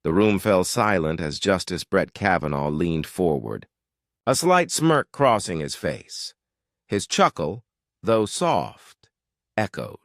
The room fell silent as Justice Brett Kavanaugh leaned forward, a slight smirk crossing his face. His chuckle, though soft, echoed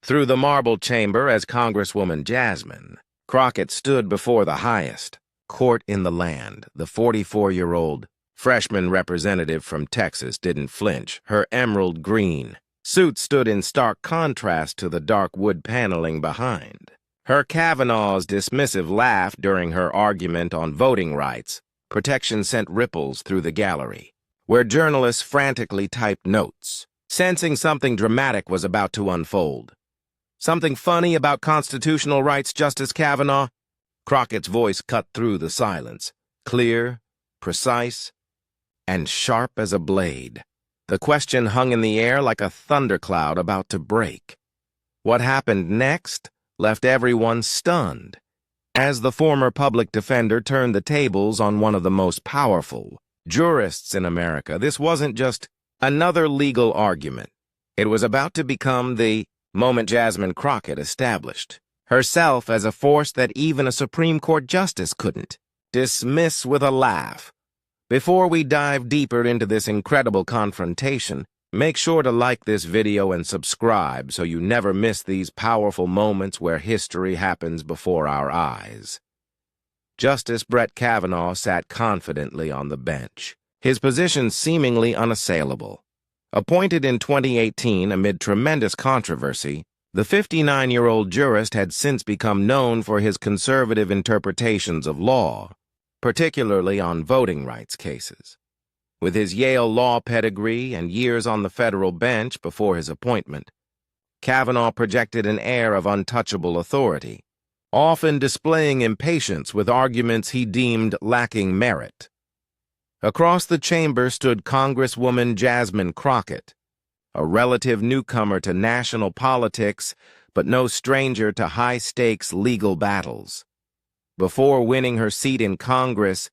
through the marble chamber as Congresswoman Jasmine Crockett stood before the highest court in the land. The 44-year-old freshman representative from Texas didn't flinch. Her emerald green suit stood in stark contrast to the dark wood paneling behind. Her Kavanaugh's dismissive laugh during her argument on voting rights protection sent ripples through the gallery, where journalists frantically typed notes, sensing something dramatic was about to unfold. Something funny about constitutional rights, Justice Kavanaugh? Crockett's voice cut through the silence, clear, precise, and sharp as a blade. The question hung in the air like a thundercloud about to break. What happened next left everyone stunned, as the former public defender turned the tables on one of the most powerful jurists in America. This wasn't just another legal argument. It was about to become the moment Jasmine Crockett established herself as a force that even a Supreme Court justice couldn't dismiss with a laugh. Before we dive deeper into this incredible confrontation, make sure to like this video and subscribe so you never miss these powerful moments where history happens before our eyes. Justice Brett Kavanaugh sat confidently on the bench, his position seemingly unassailable. Appointed in 2018 amid tremendous controversy, the 59-year-old jurist had since become known for his conservative interpretations of law, particularly on voting rights cases. With his Yale law pedigree and years on the federal bench before his appointment, Kavanaugh projected an air of untouchable authority, often displaying impatience with arguments he deemed lacking merit. Across the chamber stood Congresswoman Jasmine Crockett, a relative newcomer to national politics but no stranger to high-stakes legal battles. Before winning her seat in Congress,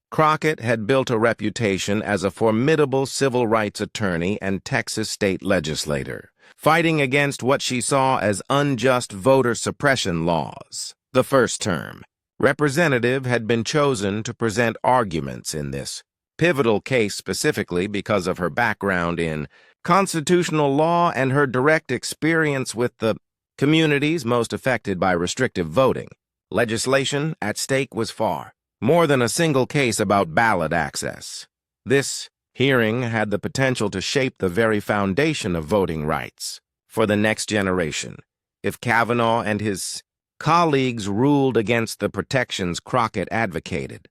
Crockett had built a reputation as a formidable civil rights attorney and Texas state legislator, fighting against what she saw as unjust voter suppression laws. The first term, representative had been chosen to present arguments in this pivotal case specifically because of her background in constitutional law and her direct experience with the communities most affected by restrictive voting. Legislation at stake was far more than a single case about ballot access. This hearing had the potential to shape the very foundation of voting rights for the next generation. If Kavanaugh and his colleagues ruled against the protections Crockett advocated,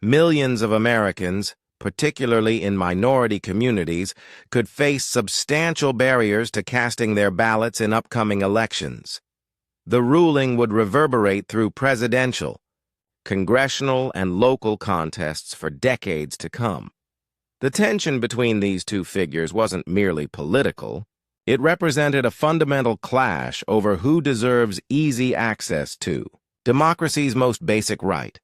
millions of Americans, particularly in minority communities, could face substantial barriers to casting their ballots in upcoming elections. The ruling would reverberate through presidential, congressional, and local contests for decades to come. The tension between these two figures wasn't merely political. It represented a fundamental clash over who deserves easy access to democracy's most basic right.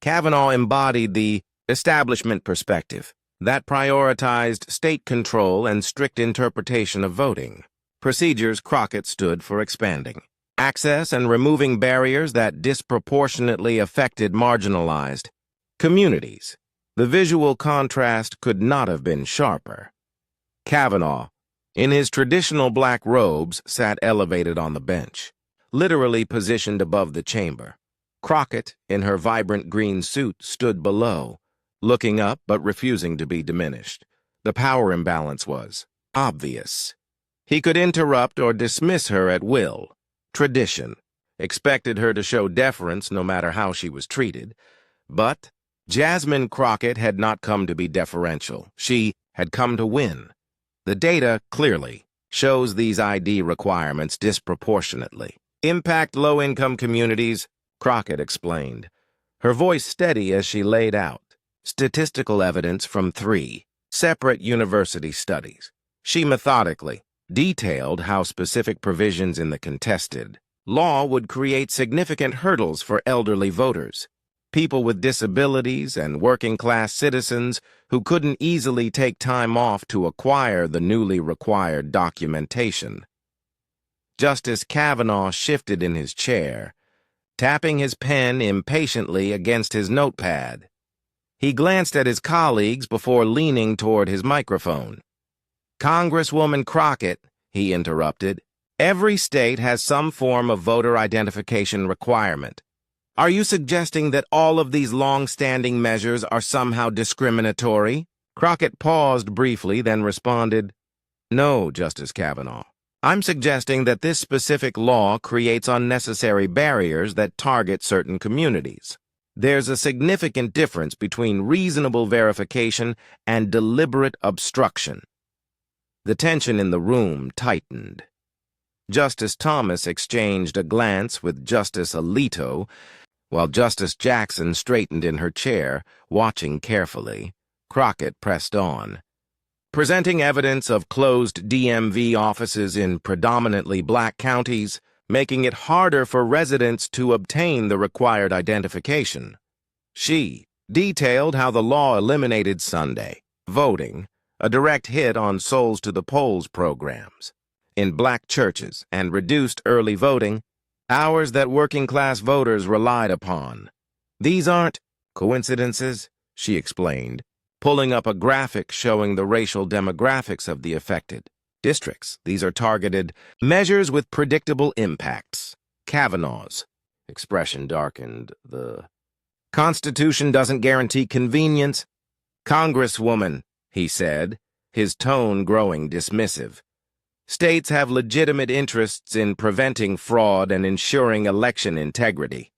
Kavanaugh embodied the establishment perspective that prioritized state control and strict interpretation of voting procedures. Crockett stood for expanding access and removing barriers that disproportionately affected marginalized communities. The visual contrast could not have been sharper. Kavanaugh, in his traditional black robes, sat elevated on the bench, literally positioned above the chamber. Crockett, in her vibrant green suit, stood below, looking up but refusing to be diminished. The power imbalance was obvious. He could interrupt or dismiss her at will. Tradition expected her to show deference no matter how she was treated. But Jasmine Crockett had not come to be deferential. She had come to win. The data clearly shows these ID requirements disproportionately impact low-income communities, Crockett explained, her voice steady as she laid out statistical evidence from 3 separate university studies. She methodically detailed how specific provisions in the contested law would create significant hurdles for elderly voters, people with disabilities, and working-class citizens who couldn't easily take time off to acquire the newly required documentation. Justice Kavanaugh shifted in his chair, tapping his pen impatiently against his notepad. He glanced at his colleagues before leaning toward his microphone. "Congresswoman Crockett," he interrupted, "every state has some form of voter identification requirement. Are you suggesting that all of these long-standing measures are somehow discriminatory?" Crockett paused briefly, then responded, "No, Justice Kavanaugh. I'm suggesting that this specific law creates unnecessary barriers that target certain communities. There's a significant difference between reasonable verification and deliberate obstruction." The tension in the room tightened. Justice Thomas exchanged a glance with Justice Alito, while Justice Jackson straightened in her chair, watching carefully. Crockett pressed on. "Presenting evidence of closed DMV offices in predominantly black counties, making it harder for residents to obtain the required identification." She detailed how the law eliminated Sunday voting, a direct hit on Souls to the Polls programs, in black churches, and reduced early voting, hours that working-class voters relied upon. "These aren't coincidences," she explained, pulling up a graphic showing the racial demographics of the affected districts. "These are targeted measures with predictable impacts." Kavanaugh's expression darkened. "The Constitution doesn't guarantee convenience." "Congresswoman," he said, his tone growing dismissive, "states have legitimate interests in preventing fraud and ensuring election integrity."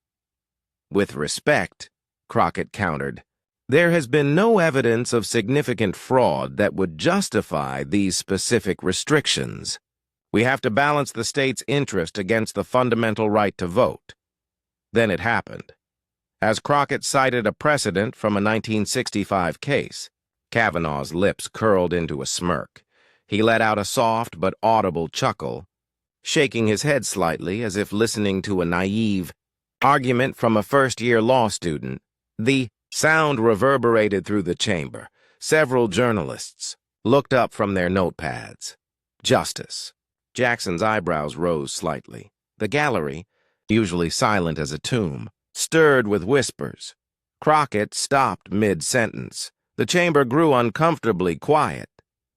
"With respect," Crockett countered, "there has been no evidence of significant fraud that would justify these specific restrictions. We have to balance the state's interest against the fundamental right to vote." Then it happened. As Crockett cited a precedent from a 1965 case, Kavanaugh's lips curled into a smirk. He let out a soft but audible chuckle, shaking his head slightly as if listening to a naive argument from a first-year law student. The sound reverberated through the chamber. Several journalists looked up from their notepads. "Justice." Jackson's eyebrows rose slightly. The gallery, usually silent as a tomb, stirred with whispers. Crockett stopped mid-sentence. The chamber grew uncomfortably quiet.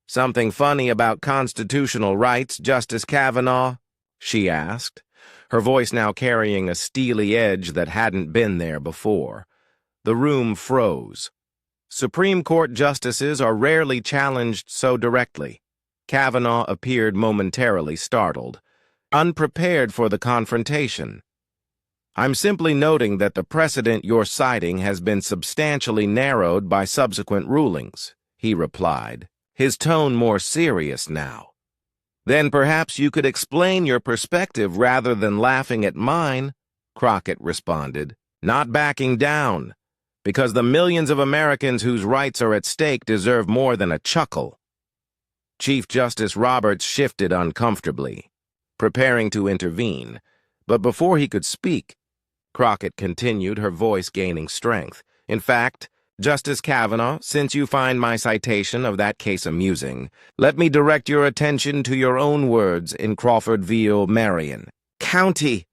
"Something funny about constitutional rights, Justice Kavanaugh?" she asked, her voice now carrying a steely edge that hadn't been there before. The room froze. Supreme Court justices are rarely challenged so directly. Kavanaugh appeared momentarily startled, unprepared for the confrontation. "I'm simply noting that the precedent you're citing has been substantially narrowed by subsequent rulings," he replied, his tone more serious now. "Then perhaps you could explain your perspective rather than laughing at mine," Crockett responded, "not backing down, because the millions of Americans whose rights are at stake deserve more than a chuckle." Chief Justice Roberts shifted uncomfortably, preparing to intervene, but before he could speak, Crockett continued, her voice gaining strength. "In fact, Justice Kavanaugh, since you find my citation of that case amusing, let me direct your attention to your own words in Crawford v. Marion County."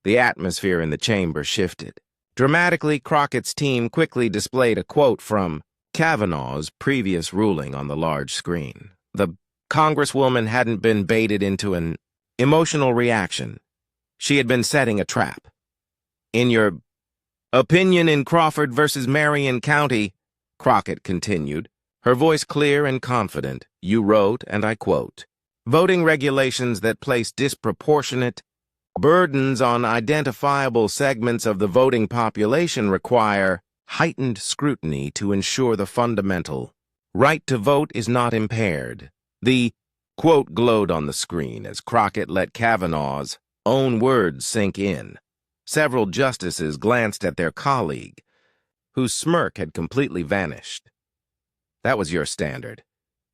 The atmosphere in the chamber shifted. Dramatically, Crockett's team quickly displayed a quote from Kavanaugh's previous ruling on the large screen. The Congresswoman hadn't been baited into an emotional reaction. She had been setting a trap. "In your opinion in Crawford versus Marion County," Crockett continued, her voice clear and confident, "you wrote, and I quote, voting regulations that place disproportionate burdens on identifiable segments of the voting population require heightened scrutiny to ensure the fundamental right to vote is not impaired." The quote glowed on the screen as Crockett let Kavanaugh's own words sink in. Several justices glanced at their colleague, whose smirk had completely vanished. "That was your standard."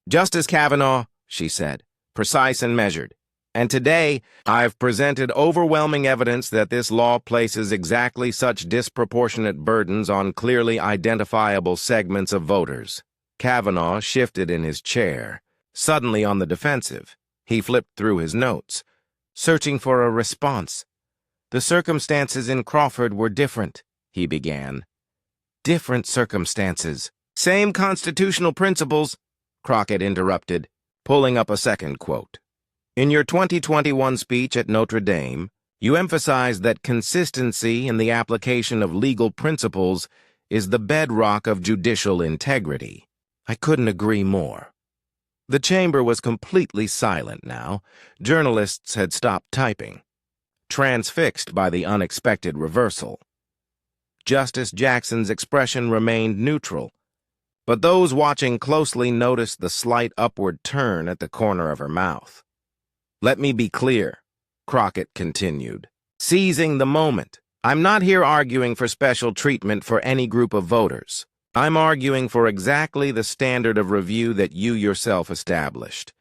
"Justice Kavanaugh," she said, "precise and measured. And today, I've presented overwhelming evidence that this law places exactly such disproportionate burdens on clearly identifiable segments of voters." Kavanaugh shifted in his chair, suddenly on the defensive. He flipped through his notes, searching for a response. The circumstances in Crawford were different, he began. Different circumstances. Same constitutional principles, Crockett interrupted, pulling up a second quote. In your 2021 speech at Notre Dame, you emphasized that consistency in the application of legal principles is the bedrock of judicial integrity. I couldn't agree more. The chamber was completely silent now. Journalists had stopped typing, transfixed by the unexpected reversal. Justice Jackson's expression remained neutral, but those watching closely noticed the slight upward turn at the corner of her mouth. Let me be clear, Crockett continued, seizing the moment. I'm not here arguing for special treatment for any group of voters. I'm arguing for exactly the standard of review that you yourself established.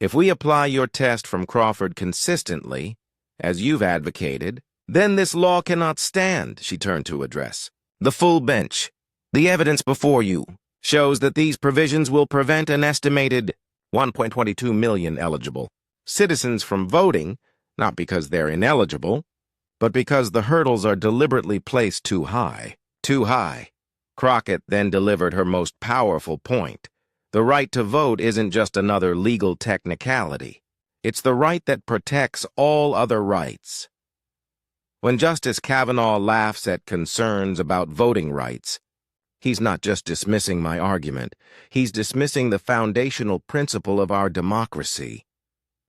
If we apply your test from Crawford consistently, as you've advocated, then this law cannot stand, she turned to address the full bench. The evidence before you shows that these provisions will prevent an estimated 1.22 million eligible citizens from voting, not because they're ineligible, but because the hurdles are deliberately placed too high. Too high. Crockett then delivered her most powerful point. The right to vote isn't just another legal technicality. It's the right that protects all other rights. When Justice Kavanaugh laughs at concerns about voting rights, he's not just dismissing my argument, he's dismissing the foundational principle of our democracy.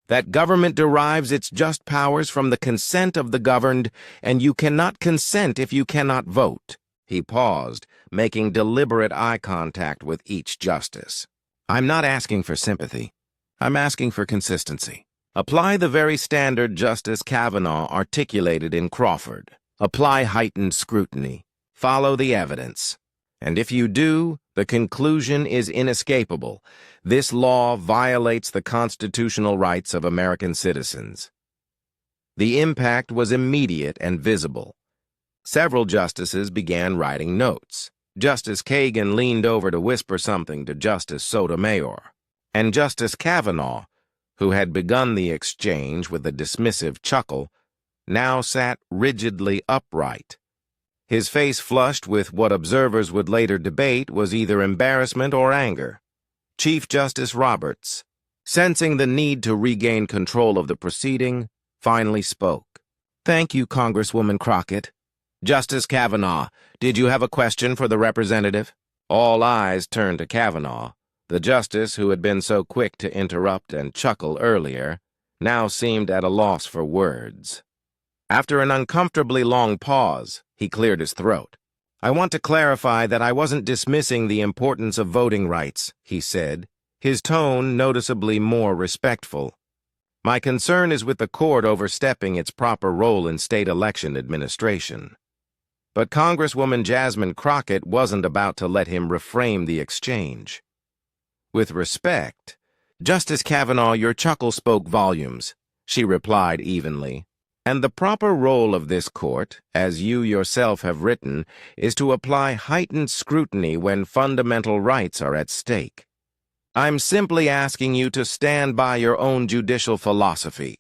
That government derives its just powers from the consent of the governed, and you cannot consent if you cannot vote. He paused, making deliberate eye contact with each justice. I'm not asking for sympathy. I'm asking for consistency. Apply the very standard Justice Kavanaugh articulated in Crawford. Apply heightened scrutiny. Follow the evidence. And if you do, the conclusion is inescapable. This law violates the constitutional rights of American citizens. The impact was immediate and visible. Several justices began writing notes. Justice Kagan leaned over to whisper something to Justice Sotomayor. And Justice Kavanaugh, who had begun the exchange with a dismissive chuckle, now sat rigidly upright. His face flushed with what observers would later debate was either embarrassment or anger. Chief Justice Roberts, sensing the need to regain control of the proceeding, finally spoke. Thank you, Congresswoman Crockett. Justice Kavanaugh, did you have a question for the representative? All eyes turned to Kavanaugh. The justice, who had been so quick to interrupt and chuckle earlier, now seemed at a loss for words. After an uncomfortably long pause, he cleared his throat. I want to clarify that I wasn't dismissing the importance of voting rights, he said, his tone noticeably more respectful. My concern is with the court overstepping its proper role in state election administration. But Congresswoman Jasmine Crockett wasn't about to let him reframe the exchange. With respect, Justice Kavanaugh, your chuckle spoke volumes, she replied evenly. And the proper role of this court, as you yourself have written, is to apply heightened scrutiny when fundamental rights are at stake. I'm simply asking you to stand by your own judicial philosophy.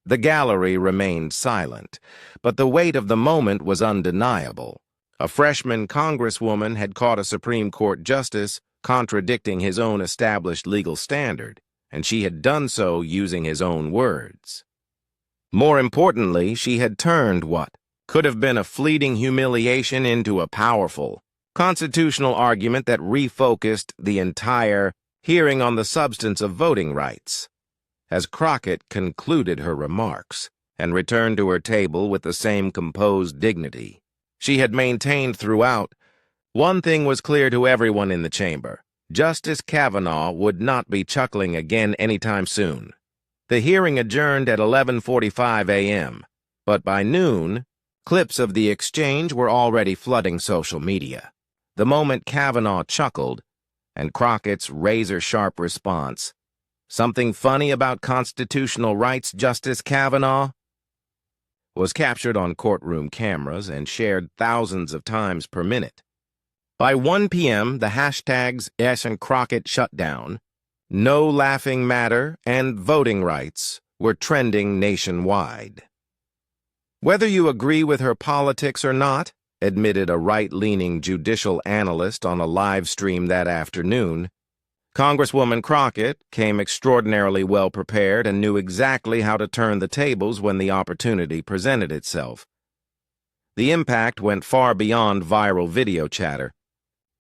The gallery remained silent, but the weight of the moment was undeniable. A freshman congresswoman had caught a Supreme Court justice contradicting his own established legal standard, and she had done so using his own words. More importantly, she had turned what could have been a fleeting humiliation into a powerful constitutional argument that refocused the entire hearing on the substance of voting rights. As Crockett concluded her remarks and returned to her table with the same composed dignity she had maintained throughout, one thing was clear to everyone in the chamber. Justice Kavanaugh would not be chuckling again anytime soon. The hearing adjourned at 11:45 a.m., but by noon, clips of the exchange were already flooding social media. The moment Kavanaugh chuckled, and Crockett's razor-sharp response, "Something funny about constitutional rights, Justice Kavanaugh?" was captured on courtroom cameras and shared thousands of times per minute. By 1 p.m., the hashtags #Crockett Shutdown, No Laughing Matter, and voting rights were trending nationwide. Whether you agree with her politics or not, admitted a right-leaning judicial analyst on a live stream that afternoon, Congresswoman Crockett came extraordinarily well prepared and knew exactly how to turn the tables when the opportunity presented itself. The impact went far beyond viral video chatter.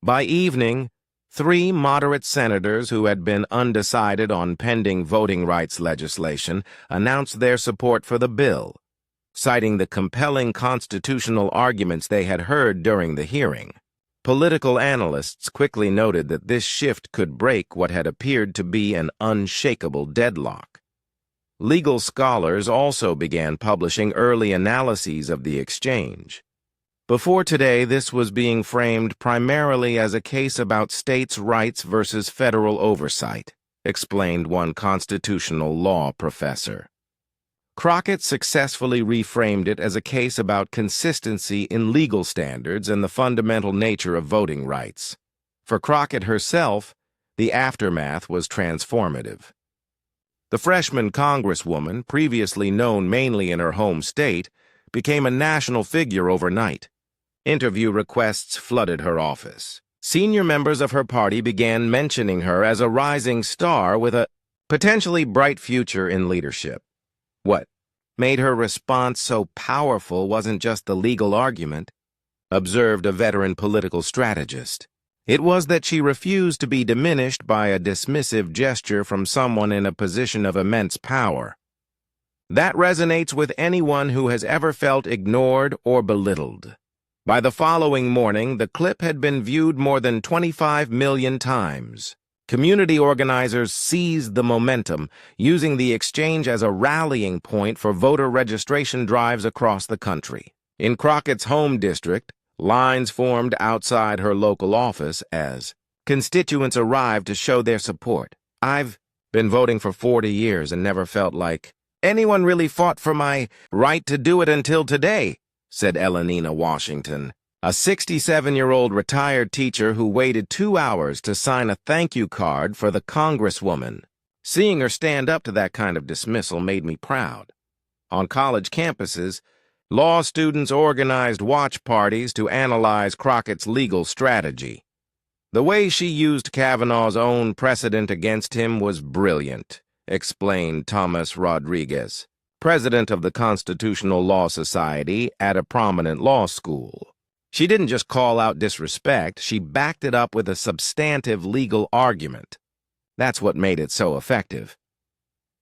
By evening, 3 moderate senators who had been undecided on pending voting rights legislation announced their support for the bill, citing the compelling constitutional arguments they had heard during the hearing. Political analysts quickly noted that this shift could break what had appeared to be an unshakable deadlock. Legal scholars also began publishing early analyses of the exchange. Before today, this was being framed primarily as a case about states' rights versus federal oversight, explained one constitutional law professor. Crockett successfully reframed it as a case about consistency in legal standards and the fundamental nature of voting rights. For Crockett herself, the aftermath was transformative. The freshman congresswoman, previously known mainly in her home state, became a national figure overnight. Interview requests flooded her office. Senior members of her party began mentioning her as a rising star with a potentially bright future in leadership. What made her response so powerful wasn't just the legal argument, observed a veteran political strategist. It was that she refused to be diminished by a dismissive gesture from someone in a position of immense power. That resonates with anyone who has ever felt ignored or belittled. By the following morning, the clip had been viewed more than 25 million times. Community organizers seized the momentum, using the exchange as a rallying point for voter registration drives across the country. In Crockett's home district, lines formed outside her local office as constituents arrived to show their support. "I've been voting for 40 years and never felt like anyone really fought for my right to do it until today," said Elenina Washington, a 67-year-old retired teacher who waited 2 hours to sign a thank you card for the Congresswoman. Seeing her stand up to that kind of dismissal made me proud. On college campuses, law students organized watch parties to analyze Crockett's legal strategy. The way she used Kavanaugh's own precedent against him was brilliant, explained Thomas Rodriguez, president of the Constitutional Law Society at a prominent law school. She didn't just call out disrespect, she backed it up with a substantive legal argument. That's what made it so effective.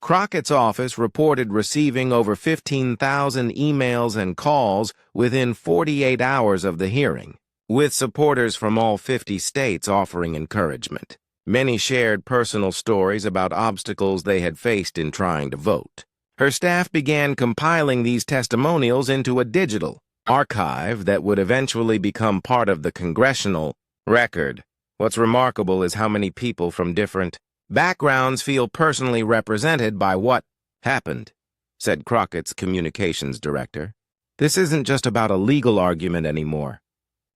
Crockett's office reported receiving over 15,000 emails and calls within 48 hours of the hearing, with supporters from all 50 states offering encouragement. Many shared personal stories about obstacles they had faced in trying to vote. Her staff began compiling these testimonials into a digital archive that would eventually become part of the congressional record. What's remarkable is how many people from different backgrounds feel personally represented by what happened, said Crockett's communications director. This isn't just about a legal argument anymore.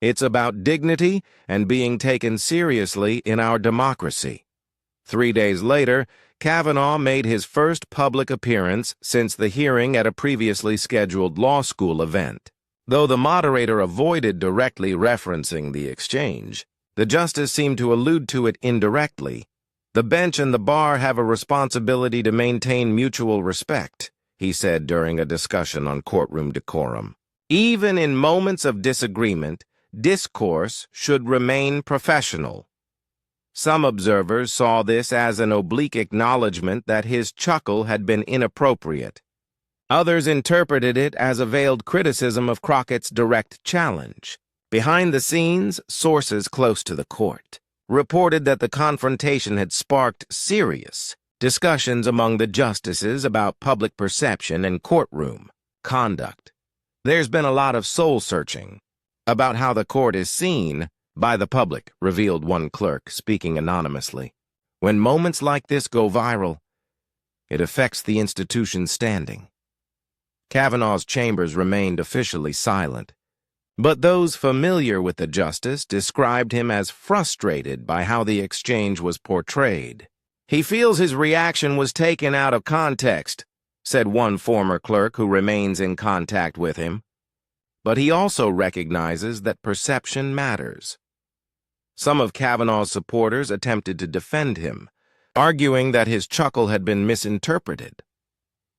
It's about dignity and being taken seriously in our democracy. 3 days later, Kavanaugh made his first public appearance since the hearing at a previously scheduled law school event. Though the moderator avoided directly referencing the exchange, the justice seemed to allude to it indirectly. "The bench and the bar have a responsibility to maintain mutual respect," he said during a discussion on courtroom decorum. "Even in moments of disagreement, discourse should remain professional." Some observers saw this as an oblique acknowledgement that his chuckle had been inappropriate. Others interpreted it as a veiled criticism of Crockett's direct challenge. Behind the scenes, sources close to the court reported that the confrontation had sparked serious discussions among the justices about public perception and courtroom conduct. There's been a lot of soul-searching about how the court is seen by the public, revealed one clerk, speaking anonymously. When moments like this go viral, it affects the institution's standing. Kavanaugh's chambers remained officially silent, but those familiar with the justice described him as frustrated by how the exchange was portrayed. "He feels his reaction was taken out of context," said one former clerk who remains in contact with him. But he also recognizes that perception matters. Some of Kavanaugh's supporters attempted to defend him, arguing that his chuckle had been misinterpreted.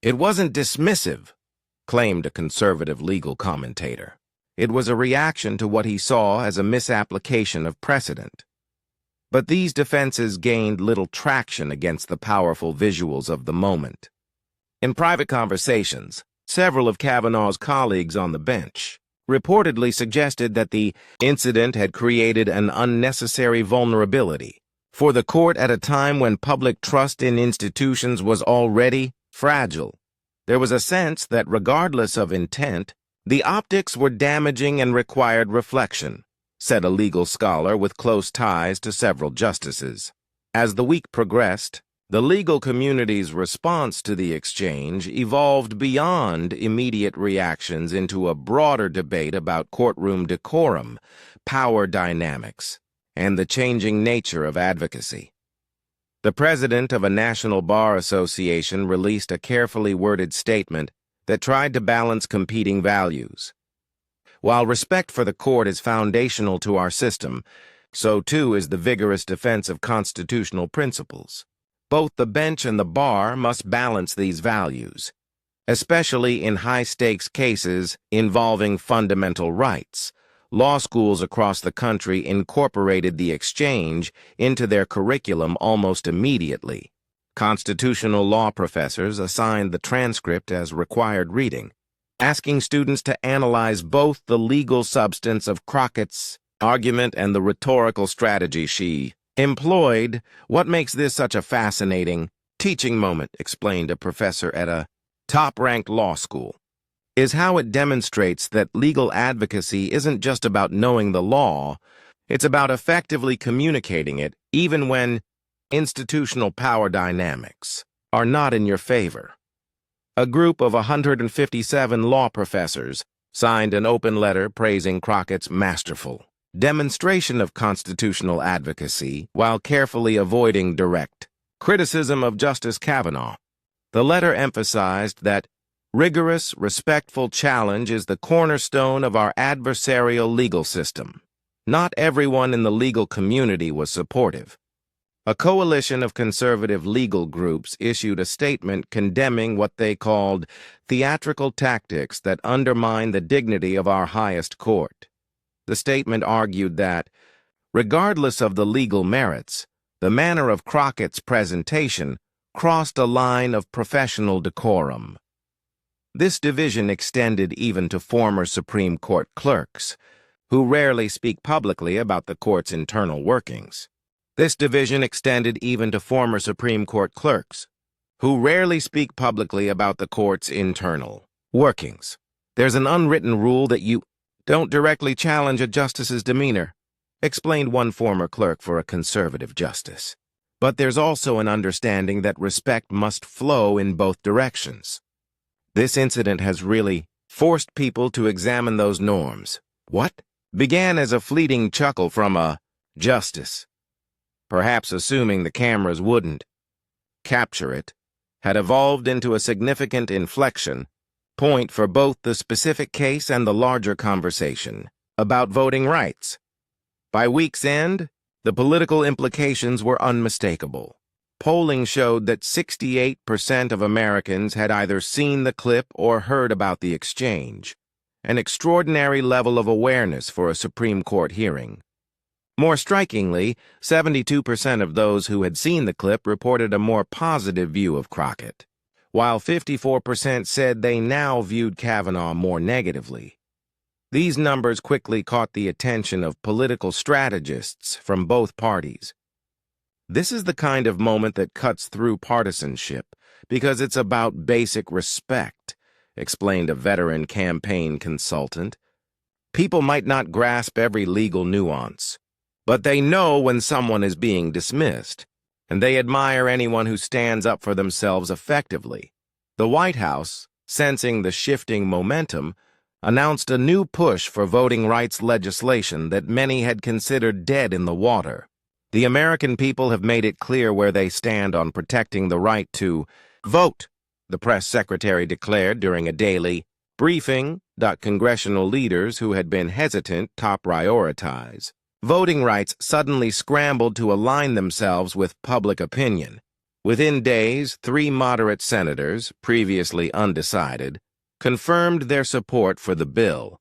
It wasn't dismissive, claimed a conservative legal commentator. It was a reaction to what he saw as a misapplication of precedent. But these defenses gained little traction against the powerful visuals of the moment. In private conversations, several of Kavanaugh's colleagues on the bench reportedly suggested that the incident had created an unnecessary vulnerability for the court at a time when public trust in institutions was already fragile. There was a sense that, regardless of intent, the optics were damaging and required reflection, said a legal scholar with close ties to several justices. As the week progressed, the legal community's response to the exchange evolved beyond immediate reactions into a broader debate about courtroom decorum, power dynamics, and the changing nature of advocacy. The president of a National Bar Association released a carefully worded statement that tried to balance competing values. While respect for the court is foundational to our system, so too is the vigorous defense of constitutional principles. Both the bench and the bar must balance these values, especially in high-stakes cases involving fundamental rights. Law schools across the country incorporated the exchange into their curriculum almost immediately. Constitutional law professors assigned the transcript as required reading, asking students to analyze both the legal substance of Crockett's argument and the rhetorical strategy she employed. What makes this such a fascinating teaching moment, explained a professor at a top-ranked law school, is how it demonstrates that legal advocacy isn't just about knowing the law, it's about effectively communicating it even when institutional power dynamics are not in your favor. A group of 157 law professors signed an open letter praising Crockett's masterful demonstration of constitutional advocacy while carefully avoiding direct criticism of Justice Kavanaugh. The letter emphasized that rigorous, respectful challenge is the cornerstone of our adversarial legal system. Not everyone in the legal community was supportive. A coalition of conservative legal groups issued a statement condemning what they called theatrical tactics that undermine the dignity of our highest court. The statement argued that, regardless of the legal merits, the manner of Crockett's presentation crossed a line of professional decorum. This division extended even to former Supreme Court clerks, who rarely speak publicly about the court's internal workings. There's an unwritten rule that you don't directly challenge a justice's demeanor, explained one former clerk for a conservative justice. But there's also an understanding that respect must flow in both directions. This incident has really forced people to examine those norms. What began as a fleeting chuckle from a justice, perhaps assuming the cameras wouldn't capture it, had evolved into a significant inflection point for both the specific case and the larger conversation about voting rights. By week's end, the political implications were unmistakable. Polling showed that 68% of Americans had either seen the clip or heard about the exchange, an extraordinary level of awareness for a Supreme Court hearing. More strikingly, 72% of those who had seen the clip reported a more positive view of Crockett, while 54% said they now viewed Kavanaugh more negatively. These numbers quickly caught the attention of political strategists from both parties. This is the kind of moment that cuts through partisanship because it's about basic respect, explained a veteran campaign consultant. People might not grasp every legal nuance, but they know when someone is being dismissed, and they admire anyone who stands up for themselves effectively. The White House, sensing the shifting momentum, announced a new push for voting rights legislation that many had considered dead in the water. The American people have made it clear where they stand on protecting the right to vote, the press secretary declared during a daily briefing that congressional leaders who had been hesitant top prioritize. Voting rights suddenly scrambled to align themselves with public opinion. Within days, 3 moderate senators, previously undecided, confirmed their support for the bill,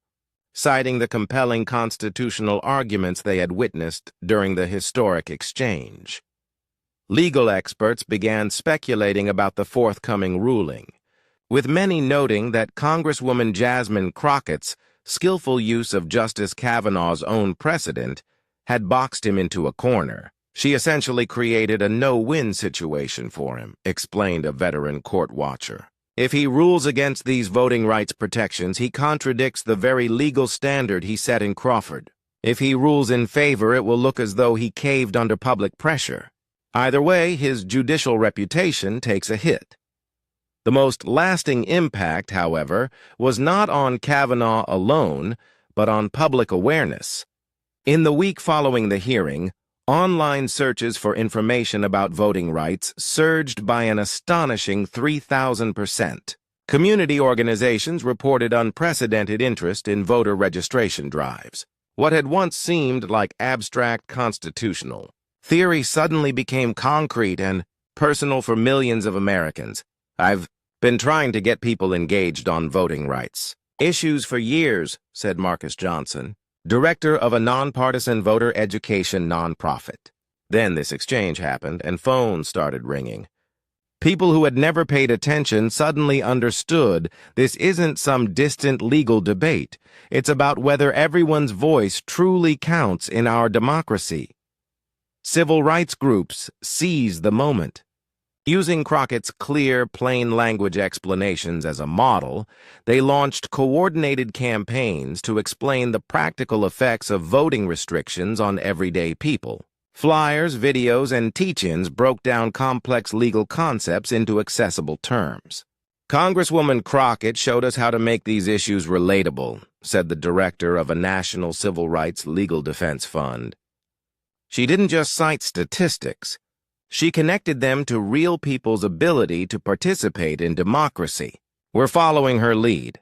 citing the compelling constitutional arguments they had witnessed during the historic exchange. Legal experts began speculating about the forthcoming ruling, with many noting that Congresswoman Jasmine Crockett's skillful use of Justice Kavanaugh's own precedent had boxed him into a corner. She essentially created a no-win situation for him, explained a veteran court watcher. If he rules against these voting rights protections, he contradicts the very legal standard he set in Crawford. If he rules in favor, it will look as though he caved under public pressure. Either way, his judicial reputation takes a hit. The most lasting impact, however, was not on Kavanaugh alone, but on public awareness. In the week following the hearing, online searches for information about voting rights surged by an astonishing 3,000%. Community organizations reported unprecedented interest in voter registration drives. What had once seemed like abstract constitutional theory suddenly became concrete and personal for millions of Americans. I've been trying to get people engaged on voting rights issues for years, said Marcus Johnson, director of a nonpartisan voter education nonprofit. Then this exchange happened, and phones started ringing. People who had never paid attention suddenly understood this isn't some distant legal debate. It's about whether everyone's voice truly counts in our democracy. Civil rights groups seized the moment. Using Crockett's clear, plain-language explanations as a model, they launched coordinated campaigns to explain the practical effects of voting restrictions on everyday people. Flyers, videos, and teach-ins broke down complex legal concepts into accessible terms. Congresswoman Crockett showed us how to make these issues relatable, said the director of a national civil rights legal defense fund. She didn't just cite statistics. She connected them to real people's ability to participate in democracy. We're following her lead.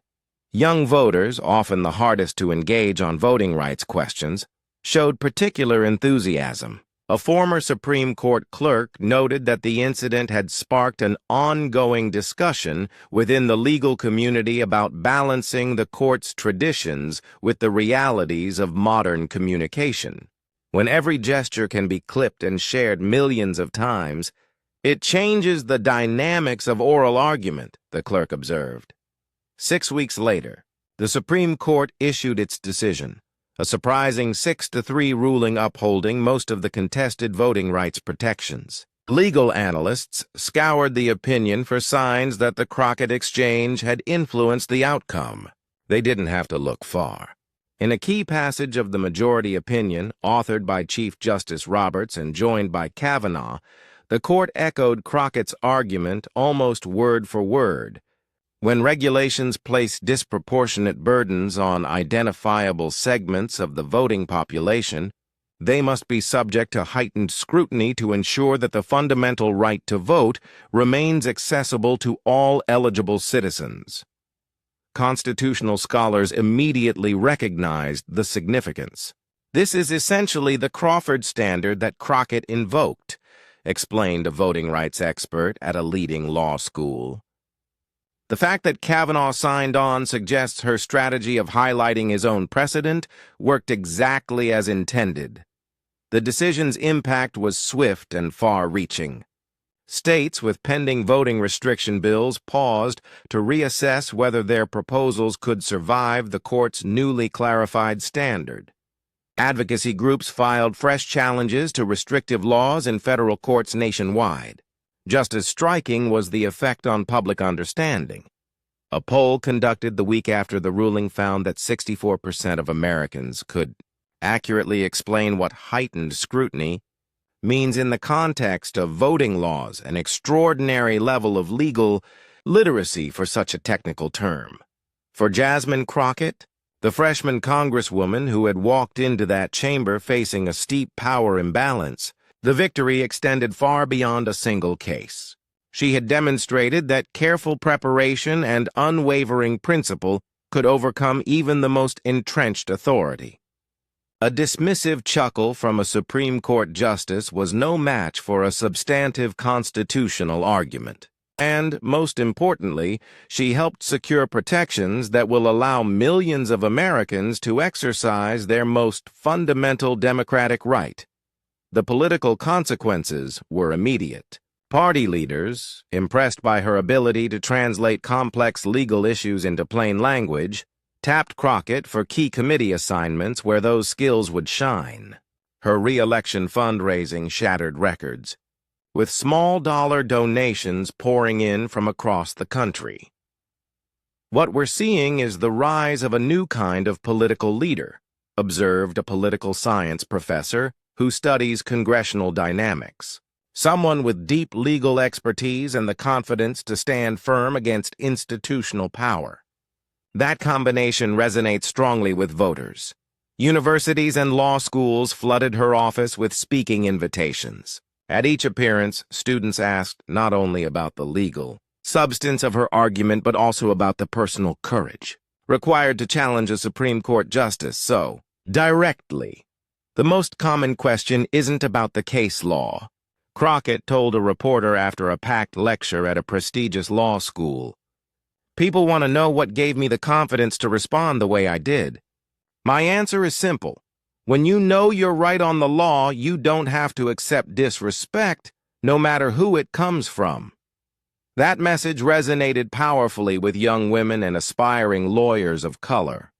Young voters, often the hardest to engage on voting rights questions, showed particular enthusiasm. A former Supreme Court clerk noted that the incident had sparked an ongoing discussion within the legal community about balancing the court's traditions with the realities of modern communication. When every gesture can be clipped and shared millions of times, it changes the dynamics of oral argument, the clerk observed. 6 weeks later, the Supreme Court issued its decision, a surprising 6-3 ruling upholding most of the contested voting rights protections. Legal analysts scoured the opinion for signs that the Crockett exchange had influenced the outcome. They didn't have to look far. In a key passage of the majority opinion, authored by Chief Justice Roberts and joined by Kavanaugh, the court echoed Crockett's argument almost word for word. When regulations place disproportionate burdens on identifiable segments of the voting population, they must be subject to heightened scrutiny to ensure that the fundamental right to vote remains accessible to all eligible citizens. Constitutional scholars immediately recognized the significance. This is essentially the Crawford standard that Crockett invoked, explained a voting rights expert at a leading law school. The fact that Kavanaugh signed on suggests her strategy of highlighting his own precedent worked exactly as intended. The decision's impact was swift and far-reaching. States with pending voting restriction bills paused to reassess whether their proposals could survive the court's newly clarified standard. Advocacy groups filed fresh challenges to restrictive laws in federal courts nationwide. Just as striking was the effect on public understanding. A poll conducted the week after the ruling found that 64% of Americans could accurately explain what heightened scrutiny means in the context of voting laws, an extraordinary level of legal literacy for such a technical term. For Jasmine Crockett, the freshman congresswoman who had walked into that chamber facing a steep power imbalance, the victory extended far beyond a single case. She had demonstrated that careful preparation and unwavering principle could overcome even the most entrenched authority. A dismissive chuckle from a Supreme Court justice was no match for a substantive constitutional argument. And, most importantly, she helped secure protections that will allow millions of Americans to exercise their most fundamental democratic right. The political consequences were immediate. Party leaders, impressed by her ability to translate complex legal issues into plain language, tapped Crockett for key committee assignments where those skills would shine. Her re-election fundraising shattered records, with small-dollar donations pouring in from across the country. What we're seeing is the rise of a new kind of political leader, observed a political science professor who studies congressional dynamics. Someone with deep legal expertise and the confidence to stand firm against institutional power. That combination resonates strongly with voters. Universities and law schools flooded her office with speaking invitations. At each appearance, students asked not only about the legal substance of her argument, but also about the personal courage required to challenge a Supreme Court justice so directly. The most common question isn't about the case law, Crockett told a reporter after a packed lecture at a prestigious law school. People want to know what gave me the confidence to respond the way I did. My answer is simple. When you know you're right on the law, you don't have to accept disrespect, no matter who it comes from. That message resonated powerfully with young women and aspiring lawyers of color.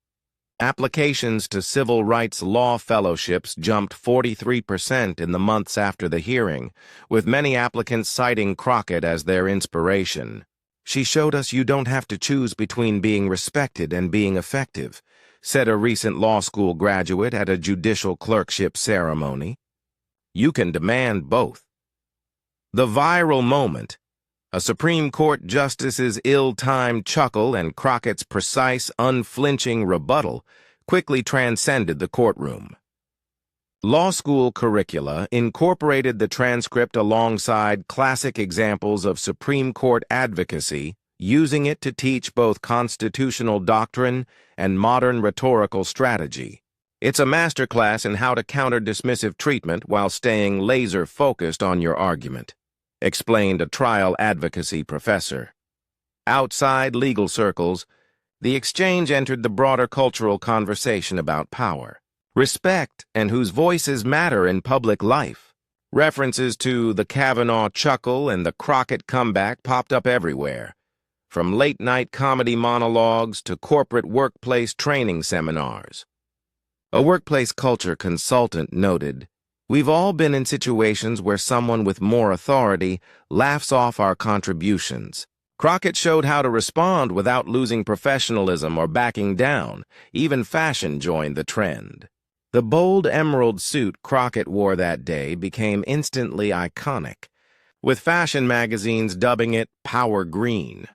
Applications to civil rights law fellowships jumped 43% in the months after the hearing, with many applicants citing Crockett as their inspiration. She showed us you don't have to choose between being respected and being effective, said a recent law school graduate at a judicial clerkship ceremony. You can demand both. The viral moment, a Supreme Court justice's ill-timed chuckle and Crockett's precise, unflinching rebuttal, quickly transcended the courtroom. Law school curricula incorporated the transcript alongside classic examples of Supreme Court advocacy, using it to teach both constitutional doctrine and modern rhetorical strategy. It's a masterclass in how to counter dismissive treatment while staying laser-focused on your argument, explained a trial advocacy professor. Outside legal circles, the exchange entered the broader cultural conversation about power, respect, and whose voices matter in public life. References to the Kavanaugh chuckle and the Crockett comeback popped up everywhere, from late-night comedy monologues to corporate workplace training seminars. A workplace culture consultant noted, "We've all been in situations where someone with more authority laughs off our contributions. Crockett showed how to respond without losing professionalism or backing down. Even fashion joined the trend." The bold emerald suit Crockett wore that day became instantly iconic, with fashion magazines dubbing it "Power Green."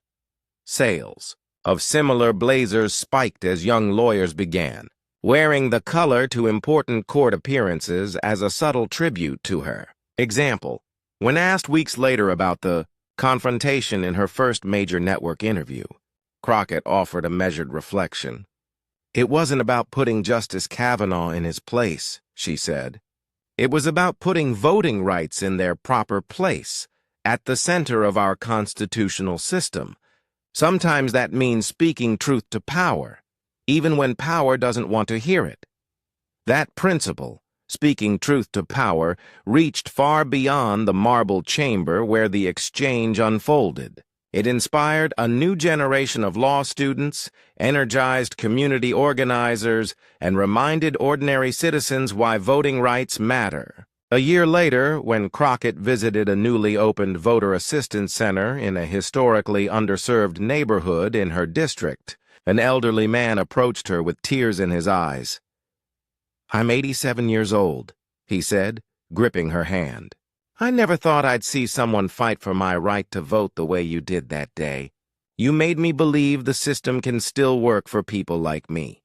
Sales of similar blazers spiked as young lawyers began, wearing the color to important court appearances as a subtle tribute to her. Example, when asked weeks later about the confrontation in her first major network interview, Crockett offered a measured reflection. "It wasn't about putting Justice Kavanaugh in his place," she said. "It was about putting voting rights in their proper place, at the center of our constitutional system. Sometimes that means speaking truth to power, even when power doesn't want to hear it." That principle, speaking truth to power, reached far beyond the marble chamber where the exchange unfolded. It inspired a new generation of law students, energized community organizers, and reminded ordinary citizens why voting rights matter. A year later, when Crockett visited a newly opened voter assistance center in a historically underserved neighborhood in her district, an elderly man approached her with tears in his eyes. "I'm 87 years old," he said, gripping her hand. "I never thought I'd see someone fight for my right to vote the way you did that day. You made me believe the system can still work for people like me."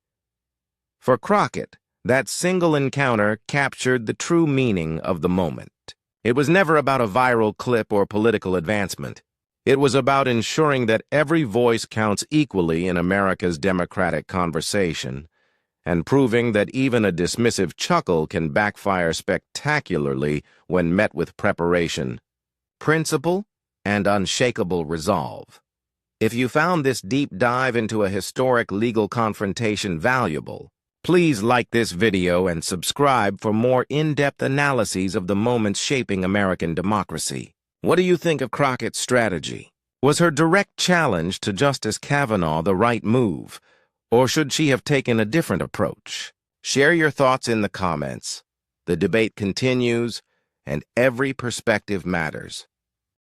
For Crockett, that single encounter captured the true meaning of the moment. It was never about a viral clip or political advancement. It was about ensuring that every voice counts equally in America's democratic conversation, and proving that even a dismissive chuckle can backfire spectacularly when met with preparation, principle, and unshakable resolve. If you found this deep dive into a historic legal confrontation valuable, please like this video and subscribe for more in-depth analyses of the moments shaping American democracy. What do you think of Crockett's strategy? Was her direct challenge to Justice Kavanaugh the right move, or should she have taken a different approach? Share your thoughts in the comments. The debate continues, and every perspective matters.